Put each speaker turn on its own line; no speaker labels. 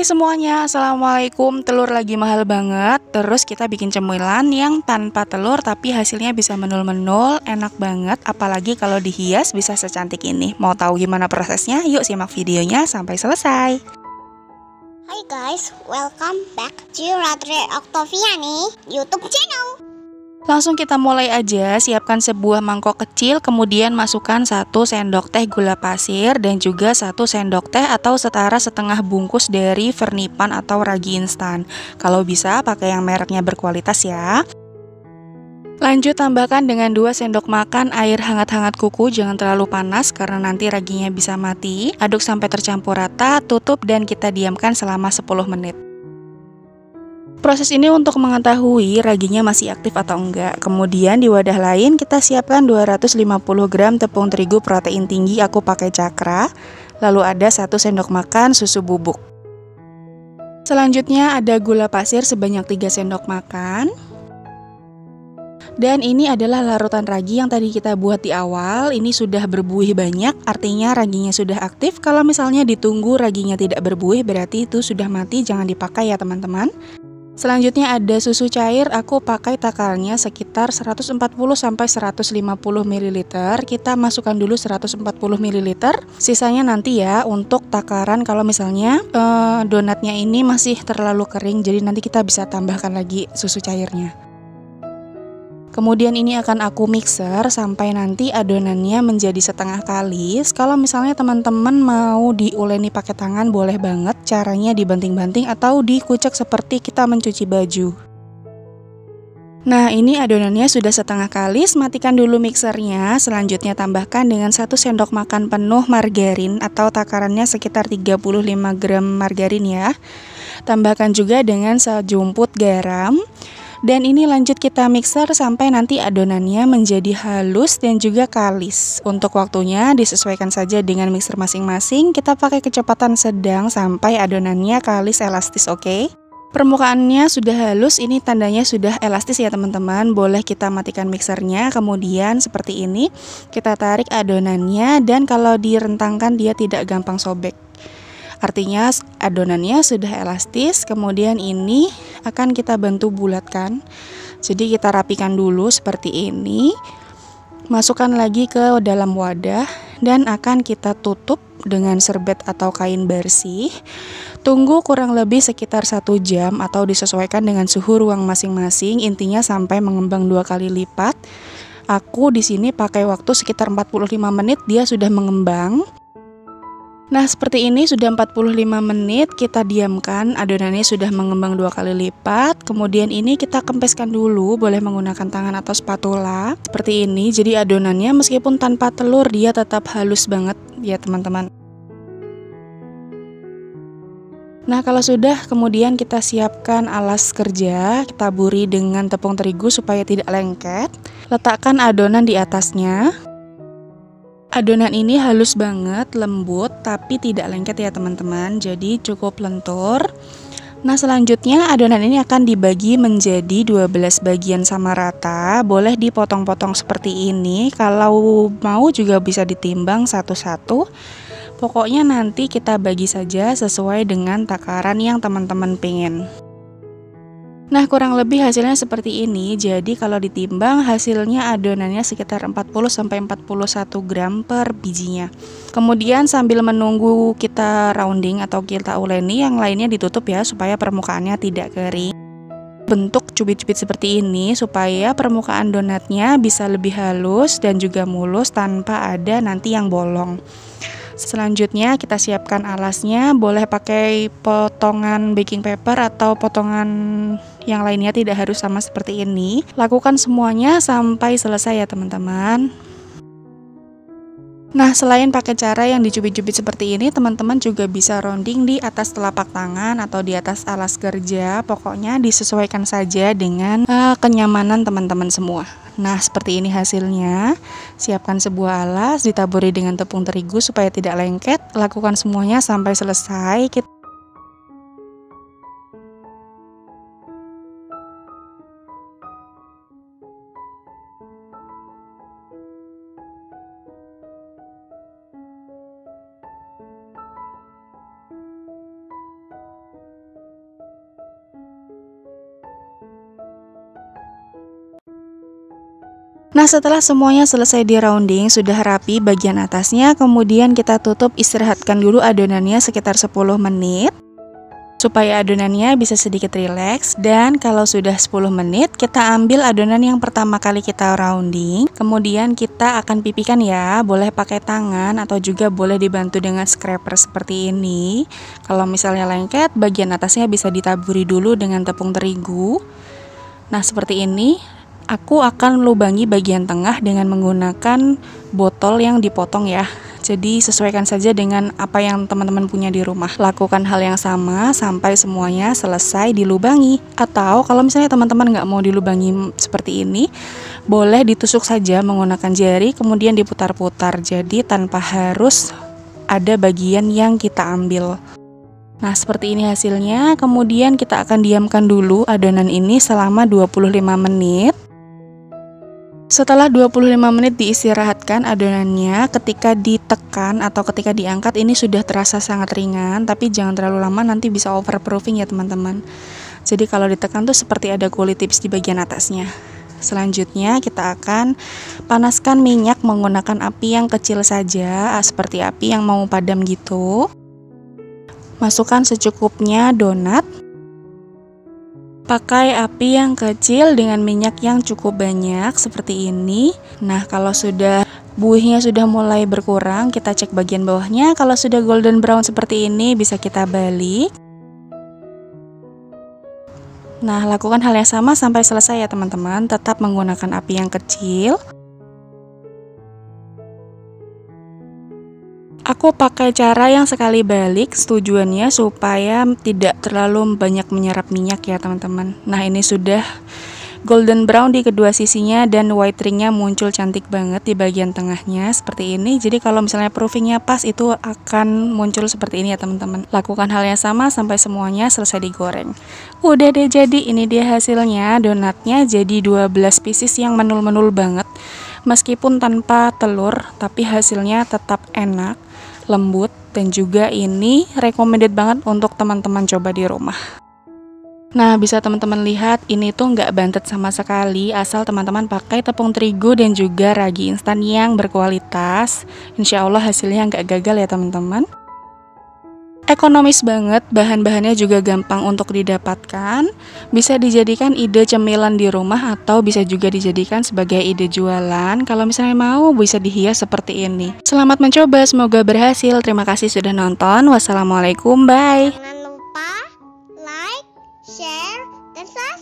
Hai semuanya, assalamualaikum. Telur lagi mahal banget. Terus kita bikin cemilan yang tanpa telur tapi hasilnya bisa menul-menul, enak banget. Apalagi kalau dihias bisa secantik ini. Mau tahu gimana prosesnya? Yuk simak videonya sampai selesai.
Hai guys, welcome back to Radre Octaviani YouTube channel.
Langsung kita mulai aja. Siapkan sebuah mangkok kecil, kemudian masukkan 1 sendok teh gula pasir dan juga 1 sendok teh atau setara setengah bungkus dari Fernipan atau ragi instan. Kalau bisa pakai yang mereknya berkualitas ya. Lanjut tambahkan dengan 2 sendok makan air hangat-hangat kuku, jangan terlalu panas karena nanti raginya bisa mati. Aduk sampai tercampur rata, tutup dan kita diamkan selama 10 menit. Proses ini untuk mengetahui raginya masih aktif atau enggak. Kemudian di wadah lain kita siapkan 250 gram tepung terigu protein tinggi, aku pakai Cakra. Lalu ada 1 sendok makan susu bubuk. Selanjutnya ada gula pasir sebanyak 3 sendok makan. Dan ini adalah larutan ragi yang tadi kita buat di awal. Ini sudah berbuih banyak, artinya raginya sudah aktif. Kalau misalnya ditunggu raginya tidak berbuih, berarti itu sudah mati, jangan dipakai ya teman-teman. Selanjutnya ada susu cair, aku pakai takarannya sekitar 140-150 ml. Kita masukkan dulu 140 ml, sisanya nanti ya untuk takaran kalau misalnya donatnya ini masih terlalu kering, jadi nanti kita bisa tambahkan lagi susu cairnya. Kemudian ini akan aku mixer sampai nanti adonannya menjadi setengah kalis. Kalau misalnya teman-teman mau diuleni pakai tangan boleh banget, caranya dibanting-banting atau dikucek seperti kita mencuci baju. Nah ini adonannya sudah setengah kalis, matikan dulu mixernya. Selanjutnya tambahkan dengan 1 sendok makan penuh margarin atau takarannya sekitar 35 gram margarin ya. Tambahkan juga dengan sejumput garam. Dan ini lanjut kita mixer sampai nanti adonannya menjadi halus dan juga kalis. Untuk waktunya disesuaikan saja dengan mixer masing-masing. Kita pakai kecepatan sedang sampai adonannya kalis elastis, oke? Permukaannya sudah halus, ini tandanya sudah elastis ya teman-teman. Boleh kita matikan mixernya, kemudian seperti ini. Kita tarik adonannya dan kalau direntangkan dia tidak gampang sobek. Artinya adonannya sudah elastis, kemudian ini akan kita bantu bulatkan. Jadi kita rapikan dulu seperti ini. Masukkan lagi ke dalam wadah dan akan kita tutup dengan serbet atau kain bersih. Tunggu kurang lebih sekitar 1 jam atau disesuaikan dengan suhu ruang masing-masing. Intinya sampai mengembang 2 kali lipat. Aku di sini pakai waktu sekitar 45 menit dia sudah mengembang. Nah seperti ini sudah 45 menit kita diamkan, adonannya sudah mengembang 2 kali lipat. Kemudian ini kita kempeskan dulu, boleh menggunakan tangan atau spatula seperti ini. Jadi adonannya meskipun tanpa telur dia tetap halus banget ya teman-teman. Nah kalau sudah, kemudian kita siapkan alas kerja, taburi dengan tepung terigu supaya tidak lengket. Letakkan adonan di atasnya. Adonan ini halus banget, lembut, tapi tidak lengket ya teman-teman, jadi cukup lentur. Nah selanjutnya adonan ini akan dibagi menjadi 12 bagian sama rata. Boleh dipotong-potong seperti ini, kalau mau juga bisa ditimbang satu-satu. Pokoknya nanti kita bagi saja sesuai dengan takaran yang teman-teman pengen. Nah kurang lebih hasilnya seperti ini. Jadi kalau ditimbang hasilnya adonannya sekitar 40-41 gram per bijinya. Kemudian sambil menunggu kita rounding atau kita uleni, yang lainnya ditutup ya supaya permukaannya tidak kering. Bentuk cubit-cubit seperti ini supaya permukaan donatnya bisa lebih halus dan juga mulus tanpa ada nanti yang bolong. Selanjutnya kita siapkan alasnya, boleh pakai potongan baking paper atau potongan yang lainnya, tidak harus sama seperti ini. Lakukan semuanya sampai selesai ya teman-teman. Nah selain pakai cara yang dicubit-cubit seperti ini, teman-teman juga bisa rounding di atas telapak tangan atau di atas alas kerja. Pokoknya disesuaikan saja dengan kenyamanan teman-teman semua. Nah seperti ini hasilnya. Siapkan sebuah alas, ditaburi dengan tepung terigu supaya tidak lengket. Lakukan semuanya sampai selesai. Nah, setelah semuanya selesai di rounding, sudah rapi bagian atasnya, kemudian kita tutup, istirahatkan dulu adonannya sekitar 10 menit supaya adonannya bisa sedikit rileks. Dan kalau sudah 10 menit, kita ambil adonan yang pertama kali kita rounding, kemudian kita akan pipikan ya, boleh pakai tangan atau juga boleh dibantu dengan scraper seperti ini. Kalau misalnya lengket, bagian atasnya bisa ditaburi dulu dengan tepung terigu. Nah, seperti ini. Aku akan lubangi bagian tengah dengan menggunakan botol yang dipotong ya. Jadi sesuaikan saja dengan apa yang teman-teman punya di rumah. Lakukan hal yang sama sampai semuanya selesai dilubangi. Atau kalau misalnya teman-teman nggak mau dilubangi seperti ini, boleh ditusuk saja menggunakan jari kemudian diputar-putar. Jadi tanpa harus ada bagian yang kita ambil. Nah, seperti ini hasilnya. Kemudian kita akan diamkan dulu adonan ini selama 25 menit. Setelah 25 menit diistirahatkan adonannya, ketika ditekan atau ketika diangkat ini sudah terasa sangat ringan, tapi jangan terlalu lama, nanti bisa overproofing ya teman-teman. Jadi kalau ditekan tuh seperti ada kulit tipis di bagian atasnya. Selanjutnya kita akan panaskan minyak menggunakan api yang kecil saja, seperti api yang mau padam gitu. Masukkan secukupnya donat. Pakai api yang kecil dengan minyak yang cukup banyak seperti ini. Nah, kalau sudah buihnya sudah mulai berkurang, kita cek bagian bawahnya. Kalau sudah golden brown seperti ini, bisa kita balik. Nah, lakukan hal yang sama sampai selesai ya teman-teman. Tetap menggunakan api yang kecil. Aku pakai cara yang sekali balik, tujuannya supaya tidak terlalu banyak menyerap minyak ya teman-teman. Nah, ini sudah golden brown di kedua sisinya dan white ringnya muncul cantik banget di bagian tengahnya seperti ini. Jadi kalau misalnya proofingnya pas, itu akan muncul seperti ini ya teman-teman. Lakukan hal yang sama sampai semuanya selesai digoreng. Udah deh, jadi ini dia hasilnya. Donatnya jadi 12 pieces yang menul-menul banget. Meskipun tanpa telur, tapi hasilnya tetap enak, lembut, dan juga ini recommended banget untuk teman-teman coba di rumah. Nah, bisa teman-teman lihat ini tuh nggak bantet sama sekali, asal teman-teman pakai tepung terigu dan juga ragi instan yang berkualitas. Insya Allah hasilnya nggak gagal ya teman-teman. Ekonomis banget, bahan-bahannya juga gampang untuk didapatkan. Bisa dijadikan ide cemilan di rumah atau bisa juga dijadikan sebagai ide jualan. Kalau misalnya mau, bisa dihias seperti ini. Selamat mencoba, semoga berhasil. Terima kasih sudah nonton. Wassalamualaikum, bye.
Jangan lupa like, share, dan subscribe.